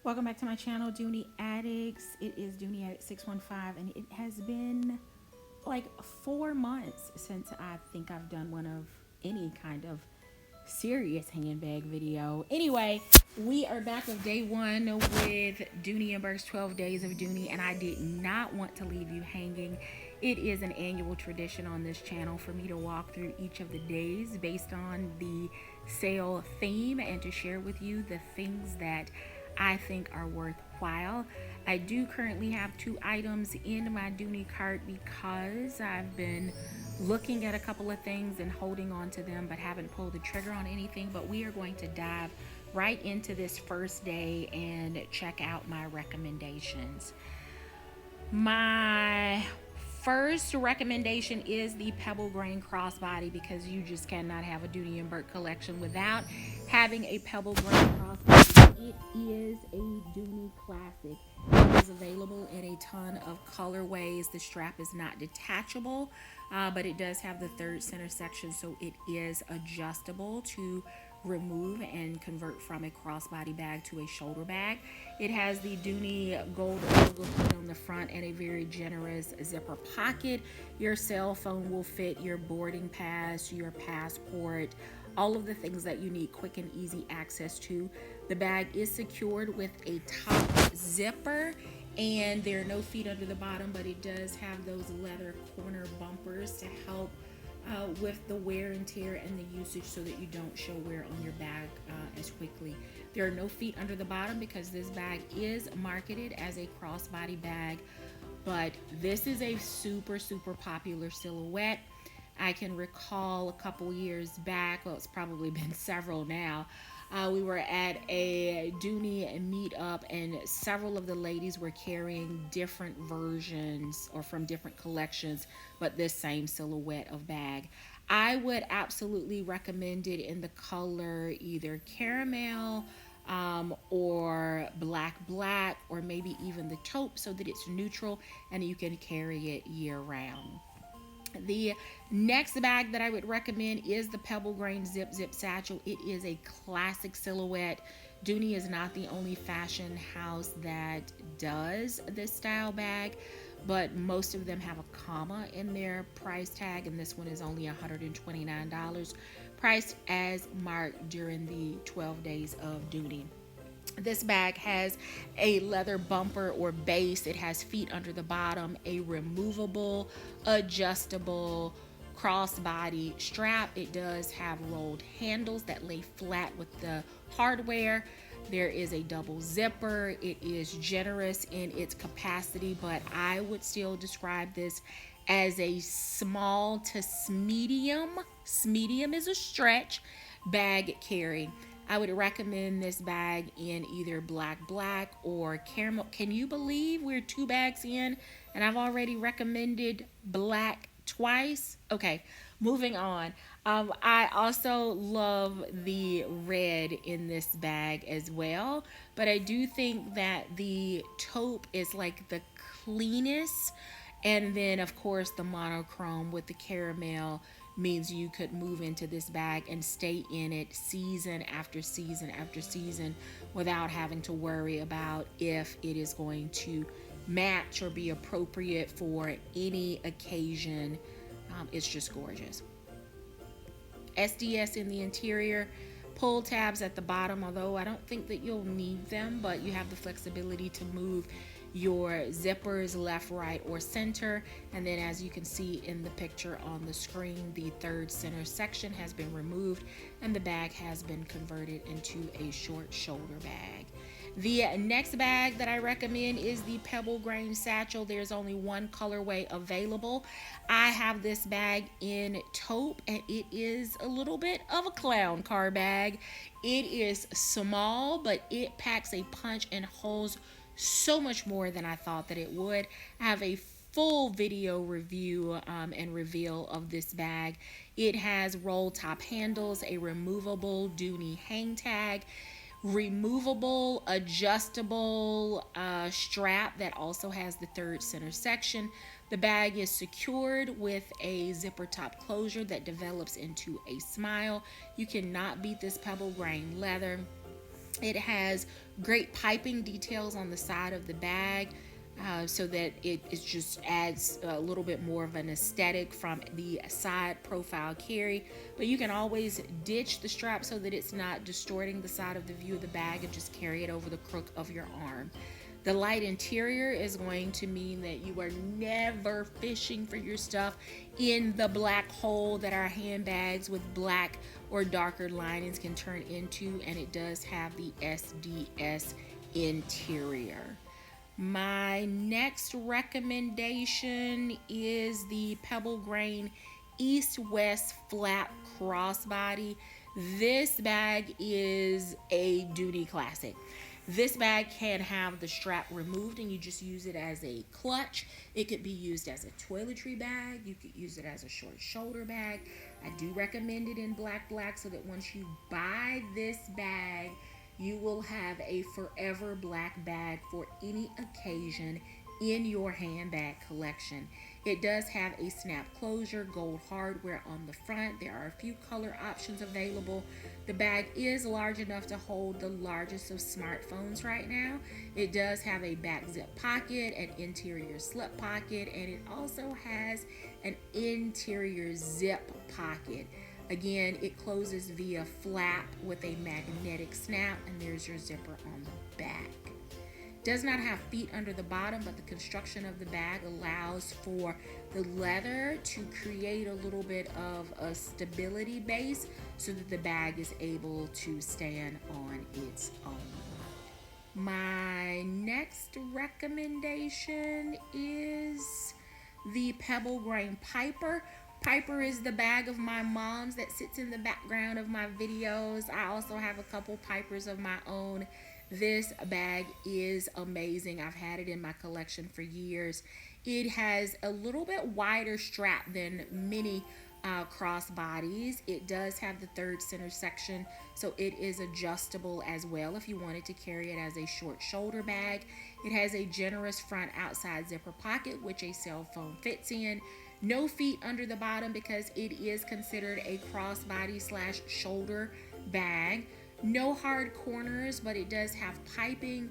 Welcome back to my channel, Dooney Addicts. It is Dooney Addict 615, and it has been like 4 months since I think I've done one of any kind of serious handbag video. Anyway, we are back with day one with Dooney and Bourke's 12 Days of Dooney, and I did not want to leave you hanging. It is an annual tradition on this channel for me to walk through each of the days based on the sale theme and to share with you the things that I think are worthwhile. I do currently have 2 items in my Dooney cart because I've been looking at a couple of things and holding on to them but haven't pulled the trigger on anything. But we are going to dive right into this first day and check out my recommendations. My first recommendation is the Pebble grain crossbody, because you just cannot have a Dooney and Bourke collection without having a Pebble grain crossbody. It is a Dooney classic. It is available in a ton of colorways. The strap is not detachable, but it does have the third center section, so it is adjustable to remove and convert from a crossbody bag to a shoulder bag. It has the Dooney gold logo put on the front and a very generous zipper pocket. Your cell phone will fit, your boarding pass, your passport, all of the things that you need quick and easy access to. The bag is secured with a top zipper, and there are no feet under the bottom, but it does have those leather corner bumpers to help with the wear and tear and the usage, so that you don't show wear on your bag as quickly. There are no feet under the bottom because this bag is marketed as a crossbody bag, but this is a super popular silhouette. I can recall a couple years back, well, it's probably been several now, we were at a Dooney meetup, and several of the ladies were carrying different versions or from different collections, but this same silhouette of bag. I would absolutely recommend it in the color either caramel or black, or maybe even the taupe, so that it's neutral and you can carry it year round. The next bag that I would recommend is the Pebble grain zip satchel. It is a classic silhouette. Dooney is not the only fashion house that does this style bag, but most of them have a comma in their price tag, and this one is only $129, priced as marked during the 12 days of Dooney. This bag has a leather bumper or base. It has feet under the bottom, a removable, adjustable crossbody strap. It does have rolled handles that lay flat with the hardware. There is a double zipper. It is generous in its capacity, but I would still describe this as a small to medium. Medium is a stretch bag carry. I would recommend this bag in either black or caramel. Can you believe we're 2 bags in and I've already recommended black twice? Okay, moving on. I also love the red in this bag as well, but I do think that the taupe is like the cleanest, and then of course the monochrome with the caramel means you could move into this bag and stay in it season after season after season without having to worry about if it is going to match or be appropriate for any occasion. It's just gorgeous. SDS in the interior, pull tabs at the bottom, although I don't think that you'll need them, but you have the flexibility to move your zippers left, right, or center. And then, as you can see in the picture on the screen, the third center section has been removed and the bag has been converted into a short shoulder bag. The next bag that I recommend is the Pebble grain satchel. There's only one colorway available. I have this bag in taupe, and it is a little bit of a clown car bag. It is small, but it packs a punch and holds so much more than I thought that it would. I have a full video review and reveal of this bag. It has roll top handles, a removable Dooney hang tag, removable adjustable strap that also has the third center section. The bag is secured with a zipper top closure that develops into a smile. You cannot beat this Pebble grain leather. It has great piping details on the side of the bag, so that it just adds a little bit more of an aesthetic from the side profile carry. But you can always ditch the strap so that it's not distorting the side of the view of the bag, and just carry it over the crook of your arm. The light interior is going to mean that you are never fishing for your stuff in the black hole that our handbags with black or darker linings can turn into, and it does have the SDS interior. My next recommendation is the Pebble Grain East-West Flap Crossbody. This bag is a Dooney classic. This bag can have the strap removed and you just use it as a clutch. It could be used as a toiletry bag. You could use it as a short shoulder bag. I do recommend it in black so that once you buy this bag, you will have a forever black bag for any occasion in your handbag collection. It does have a snap closure, gold hardware on the front. There are a few color options available. The bag is large enough to hold the largest of smartphones right now. It does have a back zip pocket, an interior slip pocket, and it also has an interior zip pocket. Again, it closes via flap with a magnetic snap, and there's your zipper on the back. Does not have feet under the bottom, but the construction of the bag allows for the leather to create a little bit of a stability base so that the bag is able to stand on its own. My next recommendation is the Pebble Grain Piper. Piper is the bag of my mom's that sits in the background of my videos. I also have a couple Pipers of my own. This bag is amazing. I've had it in my collection for years. It has a little bit wider strap than many crossbodies. It does have the third center section, so it is adjustable as well if you wanted to carry it as a short shoulder bag. It has a generous front outside zipper pocket, which a cell phone fits in. No feet under the bottom because it is considered a crossbody slash shoulder bag. No hard corners, but it does have piping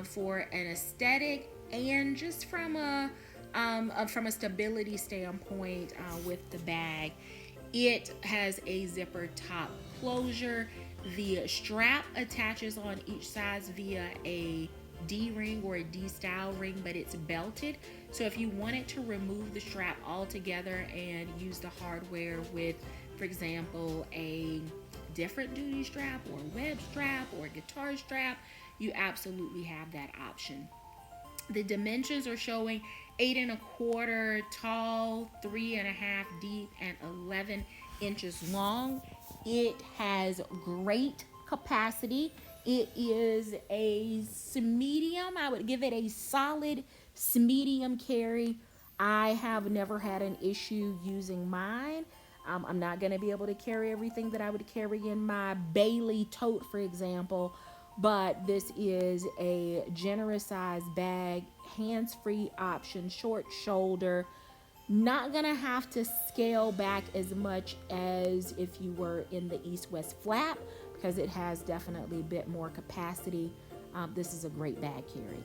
for an aesthetic and just from a stability standpoint with the bag. It has a zipper top closure. The strap attaches on each side via a D-ring or a D-style ring, but it's belted. So if you wanted to remove the strap altogether and use the hardware with, for example, a different duty strap or web strap or guitar strap, you absolutely have that option. The dimensions are showing 8¼ tall, 3½ deep, and 11 inches long. It has great capacity. It is a medium. I would give it a solid medium carry. I have never had an issue using mine. I'm not going to be able to carry everything that I would carry in my Bailey tote, for example, but this is a generous size bag, hands-free option, short shoulder. Not gonna have to scale back as much as if you were in the east-west flap because it has definitely a bit more capacity. This is a great bag carry.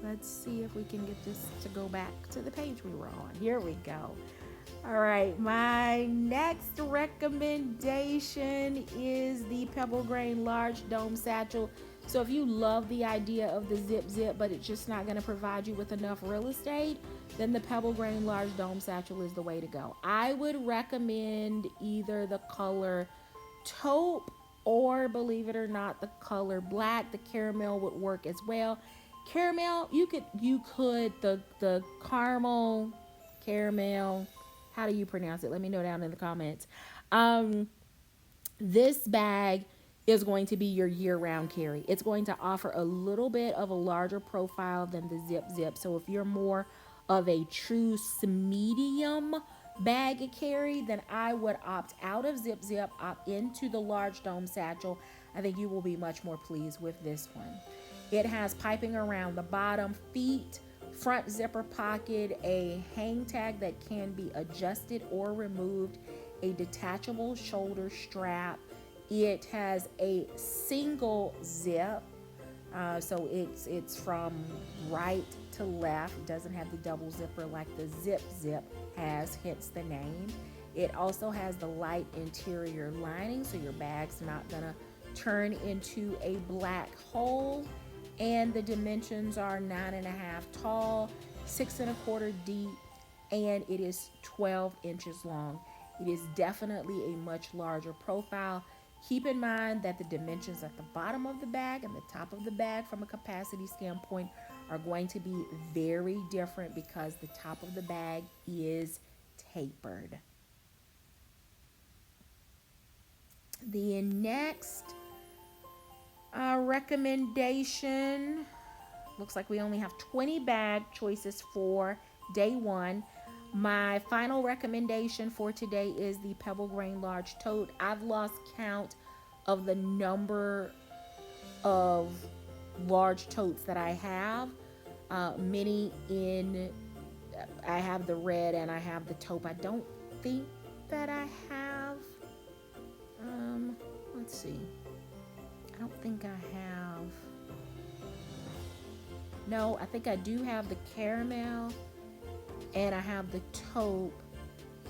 Let's see if we can get this to go back to the page we were on. Here we go. All right, my next recommendation is the Pebble Grain Large Dome Satchel. So if you love the idea of the zip, but it's just not going to provide you with enough real estate, then the Pebble Grain Large Dome Satchel is the way to go. I would recommend either the color taupe or, believe it or not, the color black. The caramel would work as well. Caramel, you could the caramel, how do you pronounce it? Let me know down in the comments. This bag is going to be your year-round carry. It's going to offer a little bit of a larger profile than the zip. So if you're more of a true medium bag carry, then I would opt out of zip, opt into the large dome satchel. I think you will be much more pleased with this one. It has piping around the bottom, feet front zipper pocket, a hang tag that can be adjusted or removed, a detachable shoulder strap. It has a single zip, so it's from right to left. It doesn't have the double zipper like the zip has, hence the name. It also has the light interior lining, so your bag's not gonna turn into a black hole. And the dimensions are 9.5 tall, 6.25 deep, and it is 12 inches long. It is definitely a much larger profile. Keep in mind that the dimensions at the bottom of the bag and the top of the bag from a capacity standpoint are going to be very different because the top of the bag is tapered. The next recommendation, looks like we only have 20 bag choices for day one. My final recommendation for today is the Pebble Grain Large Tote. I've lost count of the number of large totes that I have. I have the red and I have the taupe. I don't think that I have, let's see. I don't think I have. No, I think I do have the caramel and I have the taupe.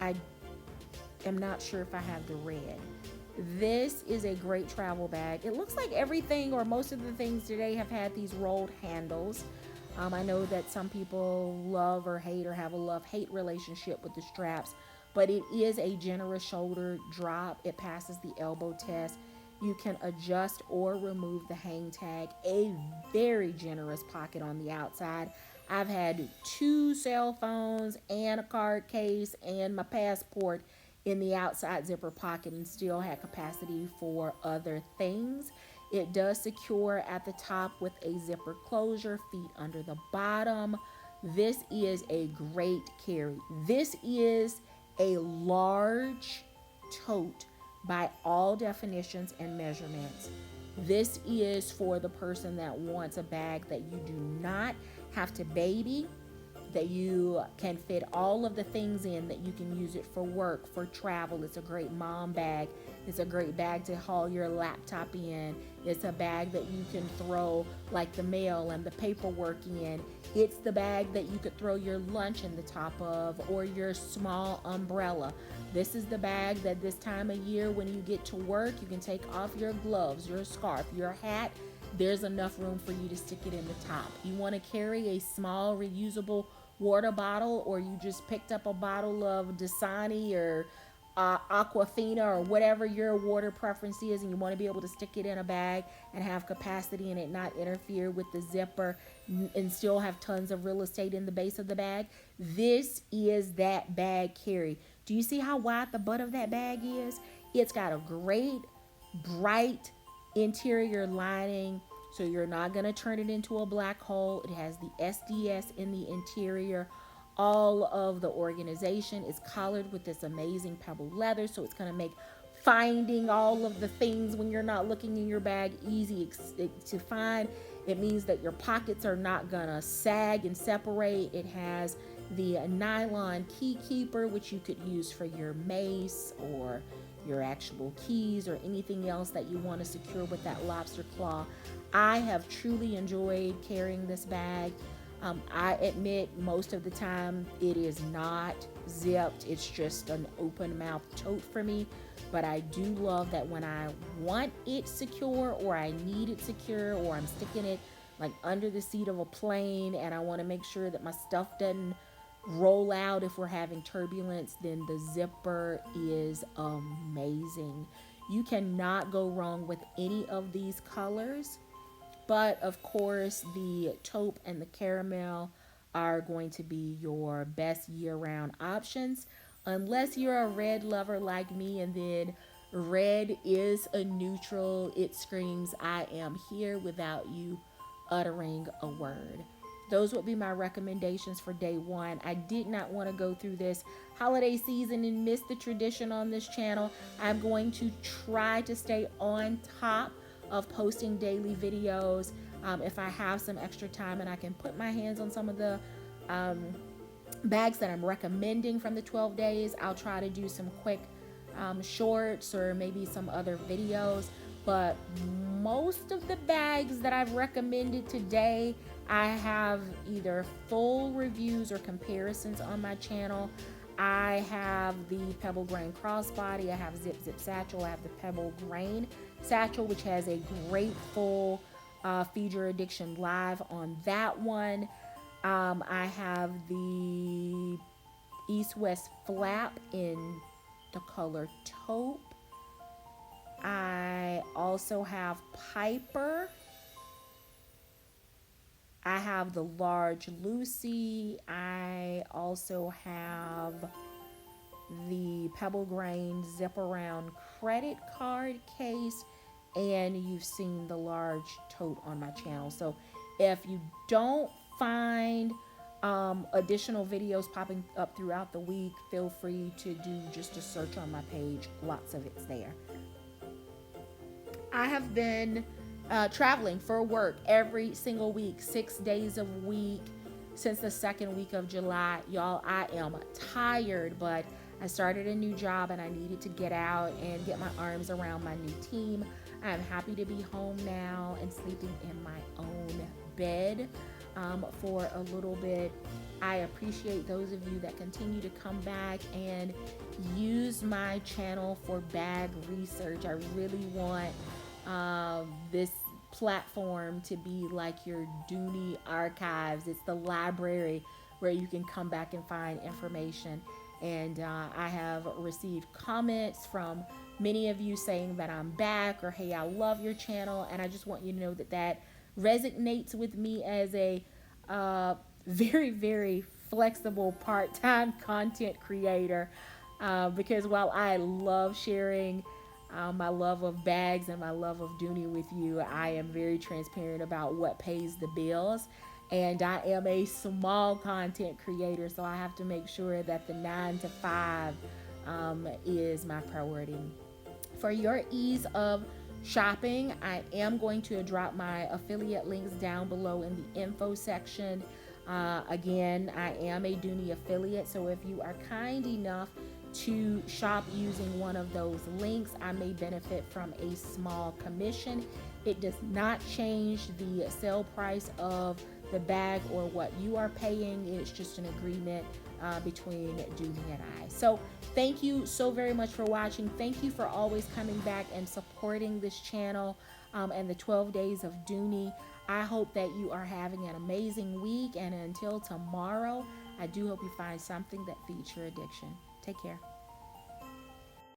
I am not sure if I have the red. This is a great travel bag. It looks like everything or most of the things today have had these rolled handles. I know that some people love or hate or have a love-hate relationship with the straps, but it is a generous shoulder drop. It passes the elbow test. You can adjust or remove the hang tag. A very generous pocket on the outside. I've had 2 cell phones and a card case and my passport in the outside zipper pocket and still had capacity for other things. It does secure at the top with a zipper closure, feet under the bottom. This is a great carry. This is a large tote by all definitions and measurements. This is for the person that wants a bag that you do not have to baby, that you can fit all of the things in, that you can use it for work, for travel. It's a great mom bag. It's a great bag to haul your laptop in. It's a bag that you can throw like the mail and the paperwork in. It's the bag that you could throw your lunch in the top of or your small umbrella. This is the bag that this time of year when you get to work, you can take off your gloves, your scarf, your hat. There's enough room for you to stick it in the top. You want to carry a small reusable water bottle, or you just picked up a bottle of Dasani or Aquafina or whatever your water preference is, and you want to be able to stick it in a bag and have capacity and it not interfere with the zipper and still have tons of real estate in the base of the bag. This is that bag carry. Do you see how wide the butt of that bag is? It's got a great bright interior lining, so you're not going to turn it into a black hole. It has the SDS in the interior. All of the organization is collared with this amazing pebble leather, so it's going to make finding all of the things when you're not looking in your bag easy to find. It means that your pockets are not going to sag and separate. It has the nylon key keeper, which you could use for your mace or your actual keys or anything else that you want to secure with that lobster claw. I have truly enjoyed carrying this bag. I admit most of the time it is not zipped. It's just an open mouth tote for me. But I do love that when I want it secure or I need it secure or I'm sticking it like under the seat of a plane and I want to make sure that my stuff doesn't roll out if we're having turbulence, then the zipper is amazing. You cannot go wrong with any of these colors. But of course, the taupe and the caramel are going to be your best year-round options, unless you're a red lover like me, and then red is a neutral. It screams, I am here, without you uttering a word. Those would be my recommendations for day one. I did not want to go through this holiday season and miss the tradition on this channel. I'm going to try to stay on top of posting daily videos. If I have some extra time and I can put my hands on some of the bags that I'm recommending from the 12 days, I'll try to do some quick shorts or maybe some other videos. But most of the bags that I've recommended today, I have either full reviews or comparisons on my channel. I have the Pebble Grain Crossbody, I have Zip Zip Satchel, I have the Pebble Grain Satchel, which has a great full Feed Your Addiction live on that one. I have the East West Flap in the color Taupe. I also have Piper. I have the large Lucy. I also have the Pebble Grain zip around credit card case, and you've seen the large tote on my channel. So if you don't find additional videos popping up throughout the week, feel free to do just a search on my page. Lots of it's there. I have been traveling for work every single week, 6 days a week since the second week of July. Y'all, I am tired, but I started a new job and I needed to get out and get my arms around my new team. I'm happy to be home now and sleeping in my own bed for a little bit. I appreciate those of you that continue to come back and use my channel for bag research. I really want this platform to be like your Dooney archives. It's the library where you can come back and find information. And I have received comments from many of you saying that I'm back, or hey, I love your channel. And I just want you to know that that resonates with me as a very, very flexible part-time content creator, because while I love sharing my love of bags and my love of Dooney with you, I am very transparent about what pays the bills. And I am a small content creator, so I have to make sure that the 9 to 5 is my priority. For your ease of shopping, I am going to drop my affiliate links down below in the info section. Again, I am a Dooney affiliate, so if you are kind enough to shop using one of those links, I may benefit from a small commission. It does not change the sale price of the bag or what you are paying. It's just an agreement between Dooney and I. So thank you so very much for watching. Thank you for always coming back and supporting this channel and the 12 Days of Dooney. I hope that you are having an amazing week, and until tomorrow, I do hope you find something that feeds your addiction. Take care.